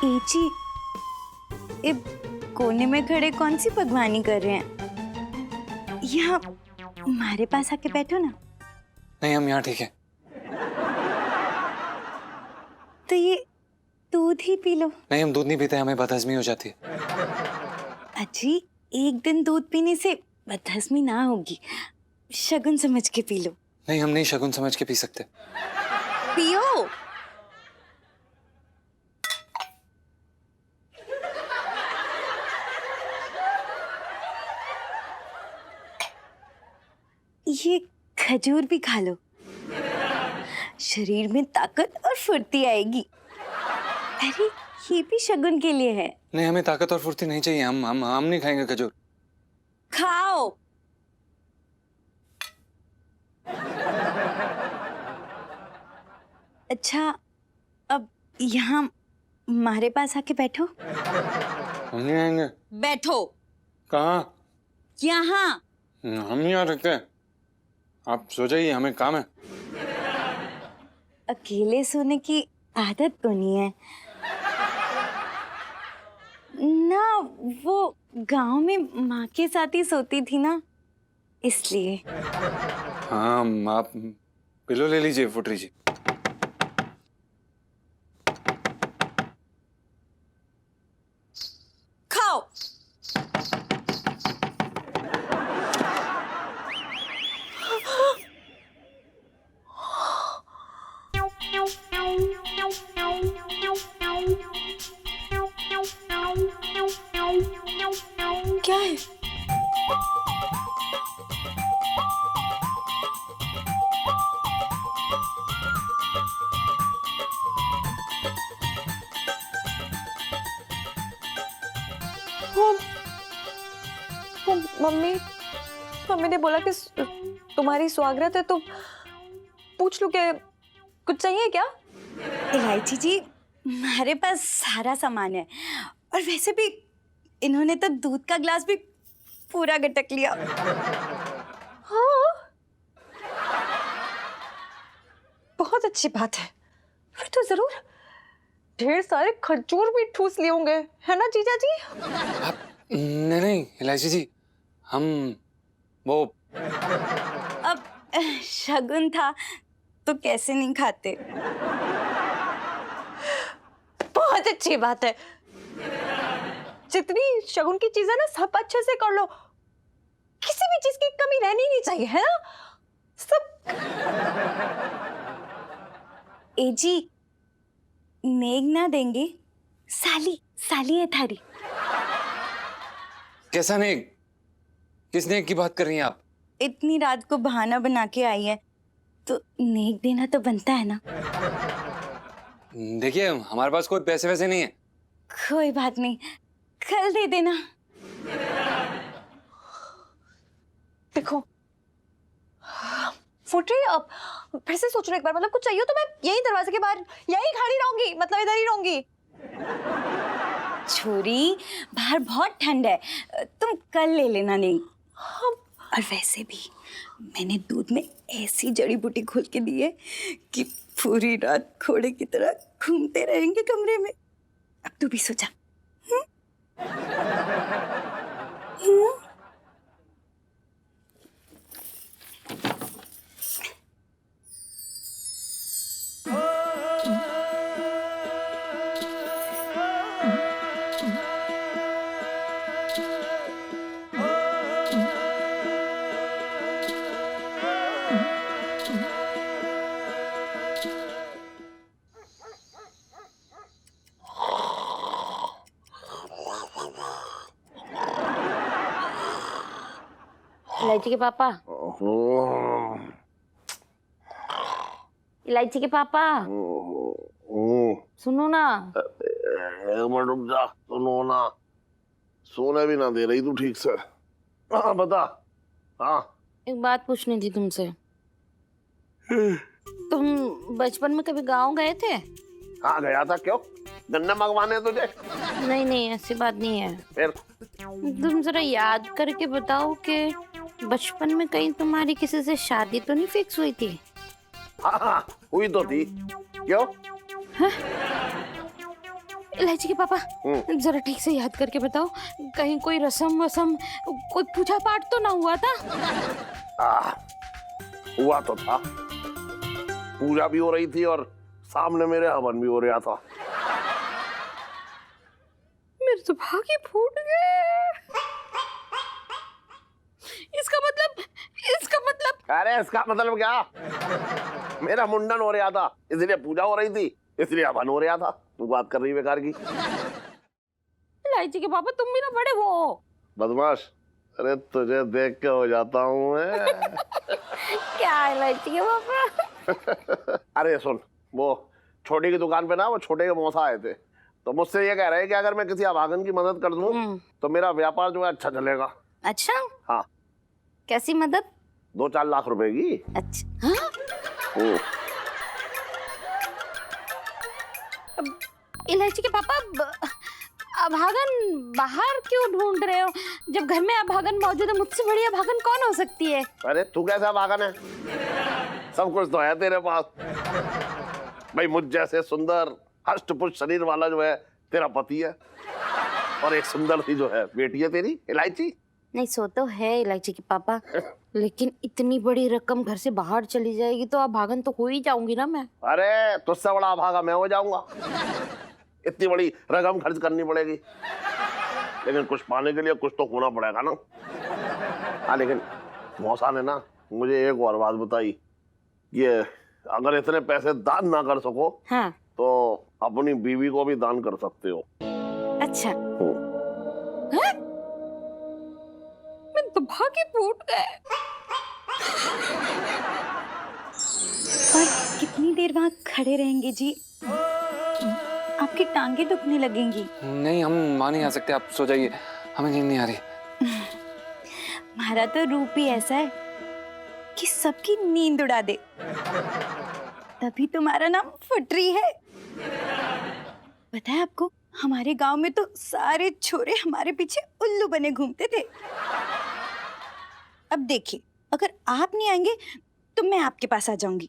एजी, ये कोने में खड़े कौन सी भगवानी कर रहे हैं? यहाँ हमारे पास आके बैठो ना। नहीं, हम यहाँ ठीक है। तो ये दूध ही पी लो। नहीं, हम दूध नहीं पीते, हमें बदहजमी हो जाती है। अजी, एक दिन दूध पीने से बदहजमी ना होगी, शगुन समझ के पी लो। नहीं, हम नहीं शगुन समझ के पी सकते। पियो। ये खजूर भी खा लो, शरीर में ताकत और फुर्ती आएगी। अरे ये भी शगुन के लिए है। नहीं, हमें ताकत और फुर्ती नहीं चाहिए, हम नहीं खाएंगे खजूर। खाओ। अच्छा, अब यहाँ हमारे पास आके बैठो। हम नहीं आएंगे। बैठो। कहाँ? यहाँ। हम नहीं आ सकते, आप सो जाइए, हमें काम है। अकेले सोने की आदत तो नहीं है ना, वो गांव में माँ के साथ ही सोती थी ना, इसलिए। हाँ, आप पिलो ले लीजिए फुटरी जी। खाओ। क्या है? मम्मी मम्मी ने बोला कि तुम्हारी स्वागत है तो पूछ लूं कि कुछ चाहिए क्या? इलायची जी, हमारे पास सारा सामान है, और वैसे भी इन्होंने तो दूध का ग्लास भी पूरा गटक लिया। हाँ, बहुत अच्छी बात है। फिर तो जरूर ढेर सारे खजूर भी ठूस लिए होंगे, है ना जीजा जी? आप नहीं इलायची जी, हम वो अब शगुन था तो कैसे नहीं खाते। बहुत अच्छी बात है। जितनी शगुन की चीजें ना सब अच्छे से कर लो, किसी भी चीज की कमी रहनी नहीं चाहिए, है ना? सब। एजी, नेग ना देंगे, साली साली है थारी। कैसा नेग? किस नेग की बात कर रही हैं आप? इतनी रात को बहाना बना के आई है तो नेग देना तो बनता है ना। देखिए, हमारे पास कोई पैसे वैसे नहीं है। कोई बात नहीं, कल दे देना। देखो फुटरी, अब फिर से सोच लो एक बार, मतलब कुछ चाहिए तो मैं यही दरवाजे के बाहर यही खड़ी रहूंगी, मतलब इधर ही रहूंगी। छोरी, बाहर बहुत ठंड है, तुम कल ले लेना नहीं। और वैसे भी मैंने दूध में ऐसी जड़ी बूटी घोल के दी है कि पूरी रात घोड़े की तरह घूमते रहेंगे कमरे में। अब तू भी सो जा। इलायची के पापा, इलायची के पापा, सुनो ना। एक मिनट रुक जा, सुनो ना। सोने भी ना दे रही तू ठीक से। हाँ बता। हाँ, एक बात पूछनी थी तुमसे। तुम बचपन में कभी गांव गए थे? हाँ गया था, क्यों? गन्ना मंगवाने तुझे? नहीं नहीं, ऐसी बात नहीं है। फिर तुम जरा याद करके बताओ कि बचपन में कहीं तुम्हारी किसी से शादी तो नहीं फिक्स हुई थी? हाँ हुई तो थी, क्यों? इलायची के पापा जरा ठीक से याद करके बताओ, कहीं कोई रस्म वसम, कोई पूजा पाठ तो ना हुआ था? हुआ तो था, पूजा भी हो रही थी और सामने मेरे हवन भी हो रहा था। मेरे तो भाग्य फूट गए। इसका मतलब अरे इसका मतलब क्या, मेरा मुंडन हो रहा था इसलिए पूजा हो रही थी, इसलिए हवन हो रहा था। तू बात कर रही बेकार की। इलायची के पापा तुम भी ना बड़े वो हो। बदमाश, अरे तुझे देख के हो जाता हूँ मैं। क्या इलायची के पापा? अरे सुन, वो छोटे की दुकान पे ना वो छोटे के मौसा आए थे, तो मुझसे ये कह रहे हैं कि अगर मैं किसी अभागन की मदद कर दूं तो मेरा व्यापार जो है अच्छा चलेगा। अच्छा, हाँ। कैसी मदद? 2-4 लाख रुपए की। अच्छा हाँ? इलायची के पापा अभागन बाहर क्यों ढूंढ रहे हो, जब घर में अभागन मौजूद है? मुझसे बड़ी अभागन कौन हो सकती है? अरे तू कैसा अभागन है, सब कुछ तो है तेरे पास। भाई मुझ जैसे सुंदर हष्ट पुष्ट शरीर वाला जो है तेरा पति है, और एक सुंदर सी जो है बेटी है तेरी इलायची। नहीं, सो तो है इलायची के पापा, लेकिन इतनी बड़ी रकम घर से बाहर चली जाएगी तो अभागन तो हो ही जाऊंगी ना मैं। अरे तुझसे बड़ा अभागा मैं हो जाऊंगा। इतनी बड़ी रकम खर्च करनी पड़ेगी, लेकिन कुछ पाने के लिए कुछ तो होना पड़ेगा ना। हाँ, लेकिन मौसा ने ना मुझे एक और बात बताई, ये अगर इतने पैसे दान ना कर सको हाँ। तो अपनी बीवी को भी दान कर सकते हो। अच्छा हाँ? मैं तो भाग्य फूट गए। और कितनी देर वहाँ खड़े रहेंगे जी? आपकी टांगे दुखने लगेंगी। नहीं, हम वहाँ नहीं आ सकते, आप सो जाइए, हमें नींद नहीं आ रही। हमारा तो रूप ही ऐसा है कि सबकी नींद उड़ा दे, तभी तुम्हारा नाम फुटरी है। पता है आपको, हमारे गांव में तो सारे छोरे हमारे पीछे उल्लू बने घूमते थे। अब देखिए, अगर आप नहीं आएंगे तो मैं आपके पास आ जाऊंगी।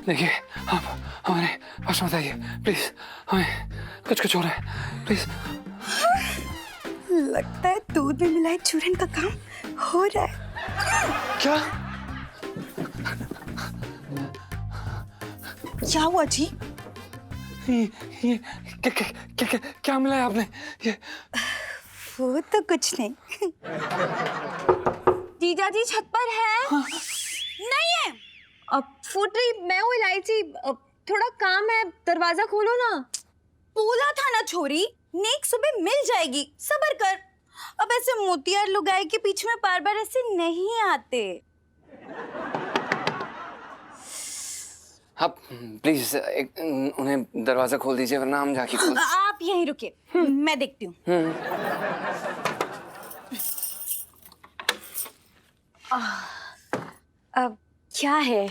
देखिए, आप हमारे पास मत आइए प्लीज, हमें कुछ हो रहा है, प्लीज। लगता है दूध में मिलाए चूरन का काम हो रहा है। क्या? क्या हुआ जी? ये क्या मिला है आपने? ये वो तो कुछ नहीं। जीजा जी छत पर है? हाँ। नहीं है। अब फूट रही मैं हूँ इलायची, थोड़ा काम है, दरवाजा खोलो ना। बोला था ना छोरी, नेक सुबह मिल जाएगी, सब्र कर। अब ऐसे मोतियार लुगाई के पीछे में बार बार ऐसे नहीं आते। आप प्लीज उन्हें दरवाजा खोल दीजिए, वरना हम जाके खोल। आप यहीं रुकिए, मैं देखती हूँ। अब क्या है?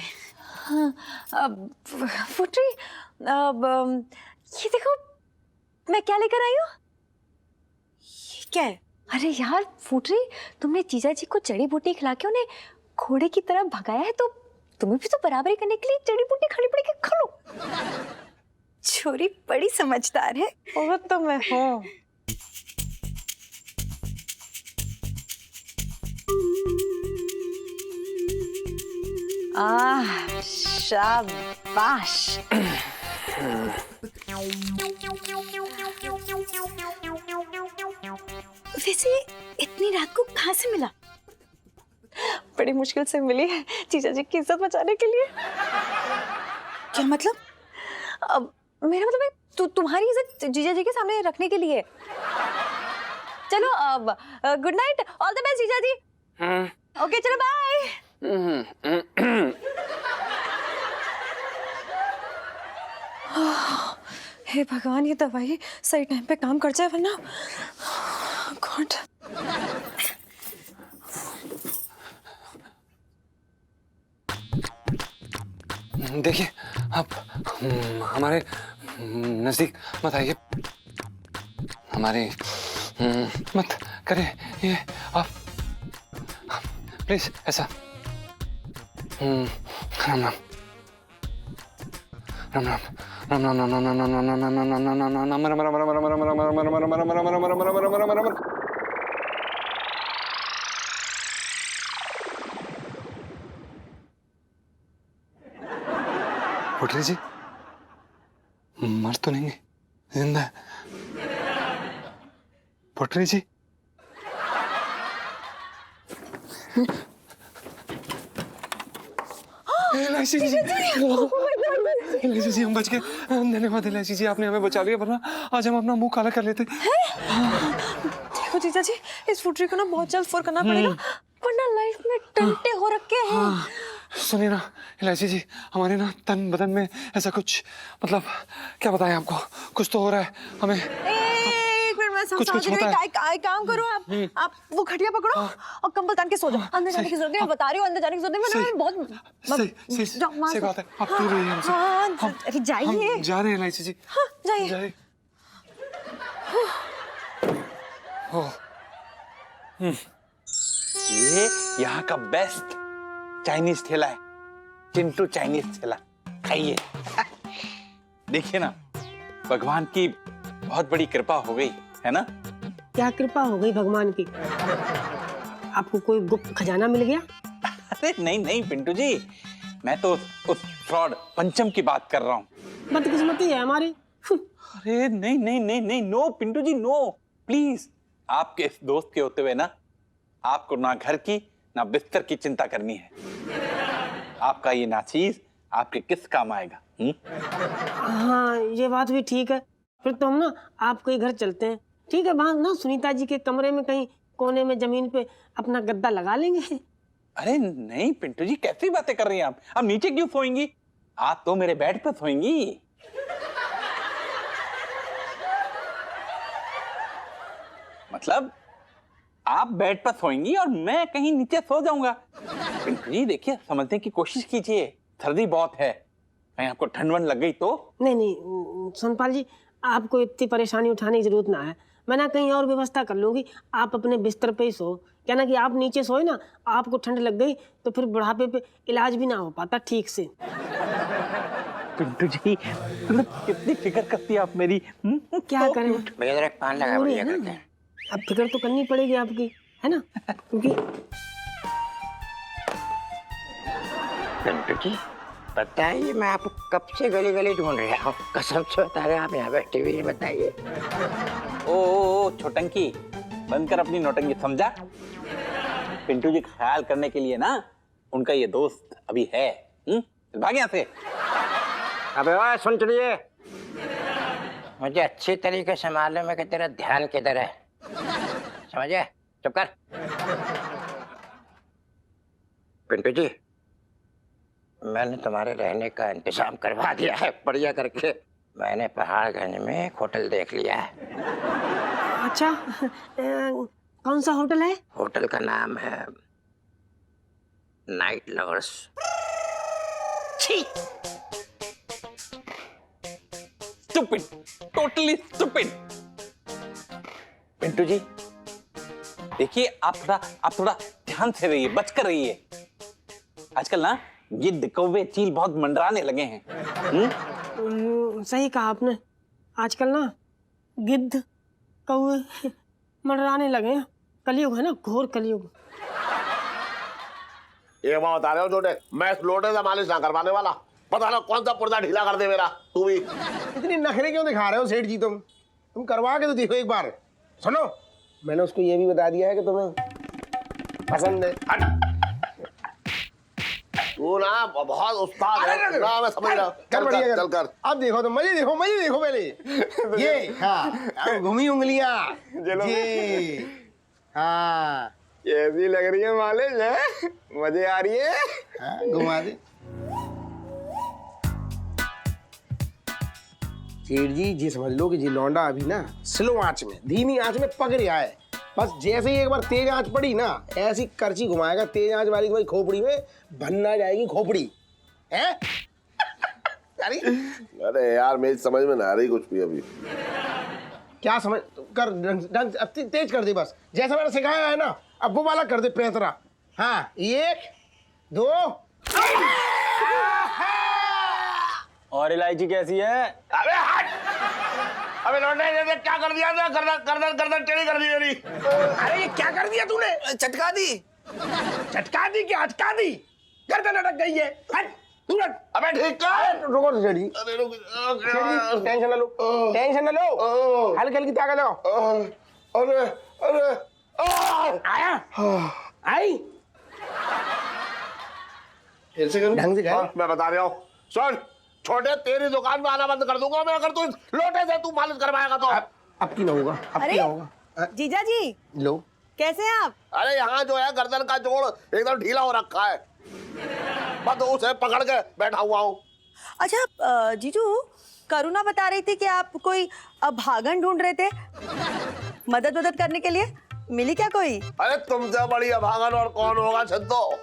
अब फूट रही, अब ये देखो मैं क्या लेकर आई हूँ। ये क्या है? अरे यार फूट रही, तुमने जीजा जी को जड़ी बूटी खिला के उन्हें घोड़े की तरह भगाया है, तो तुम्हें भी तो बराबरी करने के लिए जड़ी बूटी खड़ी पड़ी के खा लो। छोरी बड़ी समझदार है। वो तो मैं हूँ। शाबाश। वैसे इतनी रात को कहाँ से मिला? बड़ी मुश्किल से मिली है जीजा जी की इज्जत बचाने के लिए। क्या मतलब? अब मेरा मतलब है तुम्हारी इज्जत जीजा जी के सामने रखने के लिए। चलो अब good night, all the best जीजा जी। ओके चलो बाय। हे भगवान, ये दवाई सही टाइम पे काम कर जाए, वरना गॉड। देखिए, आप हमारे नजदीक मत आइए, हमारे मत करिए ये, आप प्लीज ऐसा राम राम राम राम राम राम राम राम राम राम राम राम। पुटरी जी मर तो नहीं है, जिंदा है। पुटरी जी इलायची जी, इलायची जी हम बच गए। धन्यवाद इलायची जी, आपने हमें बचा लिया, वरना आज हम अपना मुंह काला कर लेते। देखो जीजा जी, इस फुटरी को ना बहुत जल्द फॉर करना पड़ेगा, वरना लाइफ में टंटे हो रखे हैं। सुनिए ना इलायची जी, हमारे ना तन बदन में ऐसा कुछ, मतलब क्या बताएं आपको, कुछ तो हो रहा है हमें। एक मिनट, मैं कुछ होता है। काम करो आप वो खटिया पकड़ो और कंबल तान के सो जाओ। अंदर जाने की जरूरत नहीं, मैं बता रही हूँ, अंदर जाने की जरूरत नहीं। मैंने बहुत सही बात है, आप दूर रहिए हमसे। अरे जाइए। हम जा रहे हैं इलायची जी। हाँ जाइए। ये यहाँ का बेस्ट चाइनीज ठेला है, चिंटू चाइनीज ठेला, खाइए। देखिए ना, भगवान की बहुत बड़ी कृपा हो गई है ना। क्या कृपा हो गई भगवान की? आपको कोई गुप्त खजाना मिल गया? अरे नहीं नहीं पिंटू जी, मैं तो उस फ्रॉड पंचम की बात कर रहा हूँ। बदकिस्मती है हमारी। अरे नहीं नहीं नहीं नहीं, no Pintu ji no, please. आपके इस दोस्त के होते हुए ना, आपको ना घर की ना बिस्तर की चिंता करनी है। आपका ये नाचीज आपके किस काम आएगा? हाँ ये बात भी ठीक है, फिर तो हम ना आपके घर चलते हैं। ठीक है, वहाँ ना सुनीता जी के कमरे में कहीं कोने में जमीन पे अपना गद्दा लगा लेंगे। अरे नहीं पिंटू जी, कैसी बातें कर रही हैं आप? अब नीचे क्यों सोएंगी? आप तो मेरे बेड पे सोएंगी। मतलब आप बेड पर सोएंगी और मैं कहीं नीचे सो जाऊंगा। पिंटू जी देखिए, समझने की कोशिश कीजिए, सर्दी बहुत है, कहीं आपको ठंड वंड लग गई तो। नहीं सोनपाल जी, आपको इतनी परेशानी उठाने की जरूरत ना है, मैं ना कहीं और व्यवस्था कर लूंगी। आप अपने बिस्तर पे ही सो। क्या ना कि आप नीचे सोए ना, आपको ठंड लग गई तो फिर बुढ़ापे पे इलाज भी ना हो पाता ठीक से। पिंटू जी मतलब कितनी फिक्र करती है आप मेरी। क्या करें, भैया जरा पान लगा बढ़िया करके। अब फिक्र तो करनी पड़ेगी आपकी, है ना, क्योंकि पिंटू जी बताइए, मैं आपको कब से गली गली ढूंढ रहा हूँ, कसम से बता रहे आप यहाँ बैठे हुए, बताइए। ओ छोटंकी, बंद कर अपनी नौटंकी, समझा? पिंटू जी ख्याल करने के लिए ना उनका ये दोस्त अभी है। भाग यहाँ से। अबे ओए सुन, चलिए, मुझे अच्छी तरीके से मालूम है कि तेरा ध्यान किधर है, समझे? चुप कर। पिंटू जी, मैंने तुम्हारे रहने का इंतजाम करवा दिया है बढ़िया करके। मैंने पहाड़गंज में एक होटल देख लिया है। अच्छा कौन सा होटल है? होटल का नाम है night lovers. Stupid, totally stupid. Pintu ji देखिए, आप थोड़ा ध्यान से रहिए, बच कर रहिए। आजकल ना गिद्ध, कौवे, चील बहुत मंडराने लगे हैं। सही कहा आपने, आजकल ना गिद्ध कौवे मंडराने लगे हैं। कलयुग है ना, घोर कलयुग। एक बात बता रहे हो छोटे, मैं इस लोटे से मालिश ना करवाने वाला, पता ना कौन सा पुर्जा ढीला कर दे मेरा। तू भी इतनी नखरे क्यों दिखा रहे हो सेठ जी? तुम करवा के तो देखो एक बार। सुनो, मैंने उसको ये भी बता दिया है कि तुम्हें पसंद है। तू ना बहुत उस्ताद है ना, मैं समझ रहा हूँ। चल कर। अब देखो तो मजे देखो पहले। ये हाँ, अब घूमी उंगलियां जी। हाँ कैसी लग रही है मालिश है? मजे आ रही है? हाँ, घुमा दे। सेठ जी जी समझ लो कि जी लौंडा अभी ना स्लो आंच में, धीमी आंच में पक रहा है। बस जैसे ही एक बार तेज आंच पड़ी ना, ऐसी करची घुमाएगा तेज आंच वाली, भाई खोपड़ी में भन्ना जाएगी खोपड़ी है। अरे यार मेरी समझ में ना आ रही कुछ भी अभी। क्या समझ कर, ढंग अब तेज कर दे, बस जैसा मैंने सिखाया है ना, अब वो वाला कर दे पैतरा। हाँ 1 2 और इलायची कैसी है? अबे हट! अबे लौंडे ने क्या कर दिया था? गर्दन टेढ़ी कर दी मेरी। अरे ये क्या कर दिया तूने? चटका दी। झटका दी क्या अटका दी? गर्दन अटक गई है। हट तू हट। अबे ठीक कर। रुको तो सेठी। अरे रुक। सेठी टेंशन ना लो, टेंशन ना लो, हल्की हल्की ताकत लगाओ। अरे अरे आया आई ऐसे करूं? ढंग से कर। मैं बता रहा हूँ, सुन, छोटे तेरी दुकान में आना बंद कर दूंगा मैं अगर तू इस लोटे से तू मालिश करवाएगा तो। अब की ना होगा, अब की ना होगा। जीजा जी लो कैसे हैं आप? अरे यहाँ जो है गर्दन का जोड़ एकदम ढीला हो रखा है, बस उसे पकड़ के बैठा हुआ हूँ। अच्छा जीजू, करुणा बता रही थी कि आप कोई अभागन ढूंढ रहे थे मदद करने के लिए, मिली क्या कोई? अरे तुमसे बड़ी अभागन और कौन होगा छद्दो?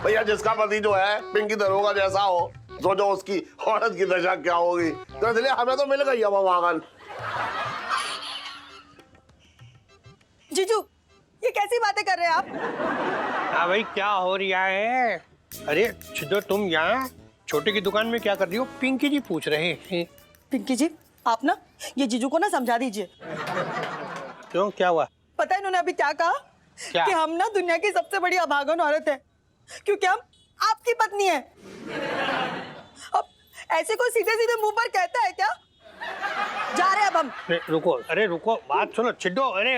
भैया जिसका पति जो है पिंकी दरोगा जैसा हो, सोचो उसकी औरत की दशा क्या होगी। तो इसलिए हमें तो मिल गई अब अभागन। जीजू ये कैसी बातें कर रहे हैं आप? हाँ भाई क्या हो रहा है? अरे छिदो तुम यहाँ छोटे की दुकान में क्या कर रही हो? पिंकी जी पूछ रहे हैं। पिंकी जी आप ना ये जीजू को ना समझा दीजिए। क्यों क्या हुआ? पता है इन्होंने अभी क्या कहा? क्या? कि हम ना दुनिया की सबसे बड़ी अभागन औरत है क्योंकि हम आपकी पत्नी है। अब ऐसे कोई सीधे सीधे मुंह पर कहता है क्या? जा रहे अब हम। रुको, अरे रुको, बात सुनो छिदो। अरे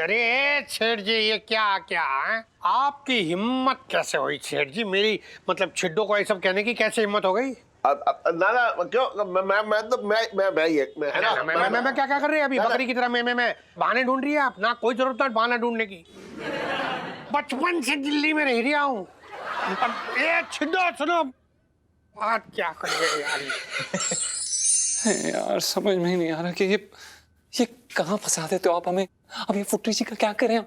अरे सेठ जी ये क्या क्या है? आपकी हिम्मत कैसे हुई सेठ जी? मेरी मतलब छिड्डो को ये सब कहने की कैसे हिम्मत हो गई? ना ना क्यों? मैं तो मैं है ना, मैं क्या कर रही है अभी? बकरी की तरह मैं बहाने ढूंढ रही है आप ना? कोई जरूरत नहीं बहाना ढूंढने की, बचपन से दिल्ली में रह रहा हूँ। ये छिड्डो सुनो, बात क्या कर रहे यार? यार समझ में ही नहीं आ रहा कि ये कहाँ फंसा देते हो आप हमें। अब ये फुटरी जी का क्या करें हम?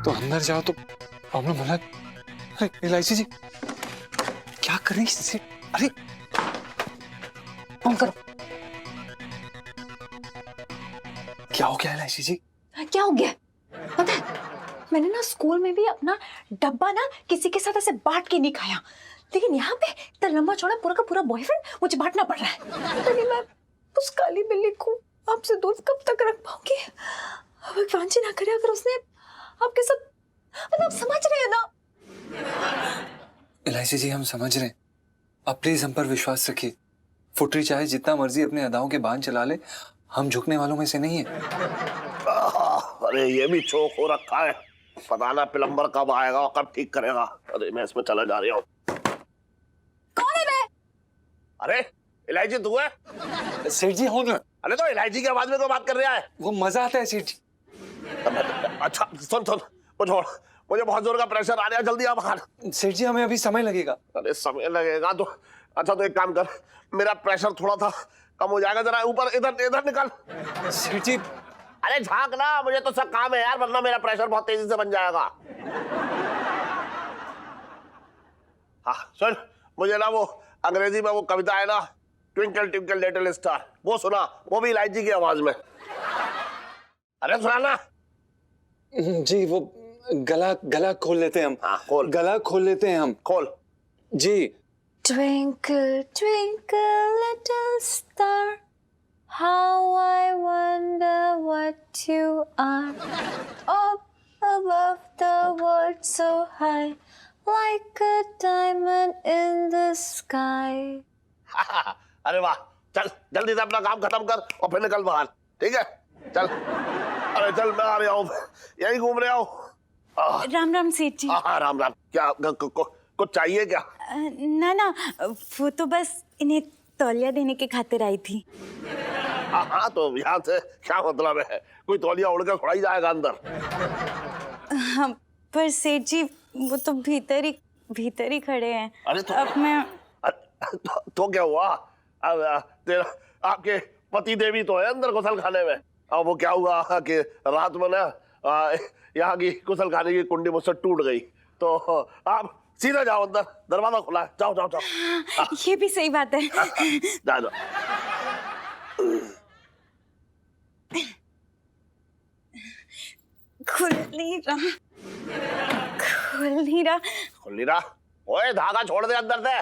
तो अंदर जाओ तो प्रॉब्लम होला। अरे इलायची जी क्या कर रही है? अरे फोन करो। क्या हो गया इलायची जी? क्या हो गया पता है? मैंने ना स्कूल में भी अपना डब्बा ना किसी के साथ ऐसे बांट के नहीं खाया, लेकिन यहाँ पे इतना लंबा चौड़ा पूरा का पूरा बॉयफ्रेंड मुझे बांटना पड़ रहा है। पता नहीं मैं उस काली बिल्ली को आपसे दूर कब तक रख पाऊंगी। भगवान जी ना करे अगर उसने आपके साथ, मतलब समझ रहे हैं ना? इलायची जी हम समझ रहे हैं, आप प्लीज हम पर विश्वास रखिए। फुटरी चाहे जितना मर्जी अपने अदाओं के बांध चला ले, हम झुकने वालों में से नहीं है। अरे ये भी चौक हो रखा है, पता ना प्लम्बर कब आएगा और कब ठीक करेगा। अरे मैं इसमें चला जा रहा हूँ। कौन है मैं? अरे इलायची तू है? सेठ जी हो ना। अरे तो इलायची की आवाज में तो बात कर रहा है। वो मजा आता है सेठ जी। अच्छा सुन मुझे बहुत जोर का प्रेशर आ रहा है, जल्दी आ बाहर। सेठ जी हमें अभी समय लगेगा। अरे समय लगेगा तो अच्छा, तो एक काम कर, मेरा प्रेशर थोड़ा था कम हो जाएगा, जरा ऊपर इधर निकल। सेठ जी अरे झांक ना, मुझे तो सब काम है यार, वरना मेरा प्रेशर बहुत तेजी से बन जाएगा। हाँ सुन, मुझे ना वो अंग्रेजी में वो कविता है ना, ट्विंकल ट्विंकल लिटिल स्टार, वो सुना, वो भी इलायची की आवाज में। अरे सुना ना जी। वो गला खोल लेते हैं हम। हाँ खोल, गला खोल लेते हैं हम। खोल जी। Twinkle, twinkle, little star, how I wonder what you are. Up above the world so high, like a diamond in the sky. अरे वाह, चल जल्दी से अपना काम खत्म कर और फिर निकल बाहर, ठीक है? चल, अरे चल मैं आ रहा हूँ, यही घूम रहा हूँ। राम राम सेठ जी। हाँ राम राम। क्या कुछ चाहिए क्या? ना वो तो बस इन्हें तौलिया देने के खातिर आई थी। हाँ तो यहाँ से क्या मतलब है? कोई तौलिया उड़ के थोड़ा ही जाएगा अंदर। हाँ पर सेठ जी वो तो भीतर ही खड़े हैं। अरे तो अब मैं तो क्या हुआ? अब तेरा आपके पति देवी तो है अंदर गुसल खाने में। अब वो क्या हुआ कि रात में ना यहाँ की गुसल खाने की कुंडी मुझसे टूट गई, तो आप सीधा जाओ अंदर, दरवाजा खुला है, जाओ जाओ जाओ। ये भी सही बात है। जाओ खुल नहीं रहा, खुल खुल नहीं रहा। खुल नहीं रहा? ओए धागा छोड़ दे अंदर से।